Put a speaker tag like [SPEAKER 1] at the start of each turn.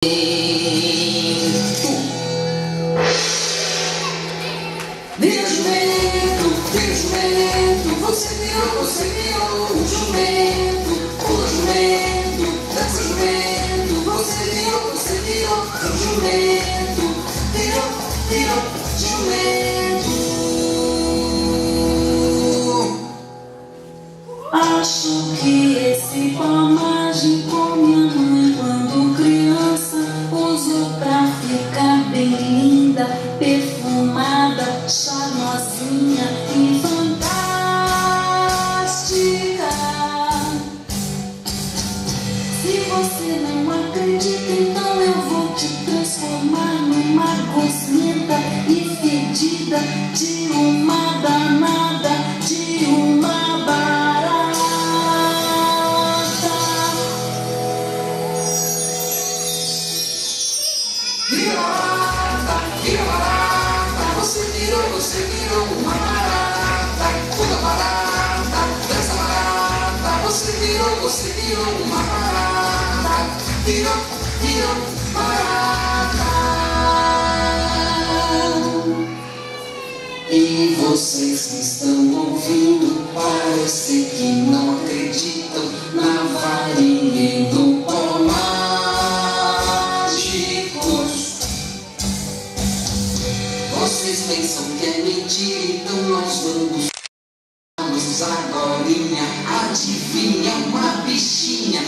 [SPEAKER 1] Vira jumento, você virou um jumento, pula jumento, dança jumento, você virou um jumento, virou jumento. Acho que esse pomagem com minha mãe quando criança usou pra ficar bem linda, perfumada, charmosinha e fantástica. Se você não acredita, então eu vou te transformar numa gosmenta e fedida de uma danada, de uma barata. Vira barata, você virou uma barata, pula barata, dança barata, você virou uma barata, virou barata. E vocês que estão ouvindo, parece que não acreditam na varinha do pó mágico. Vocês pensam que é mentira, então nós vamos agorinha. Adivinha, uma bichinha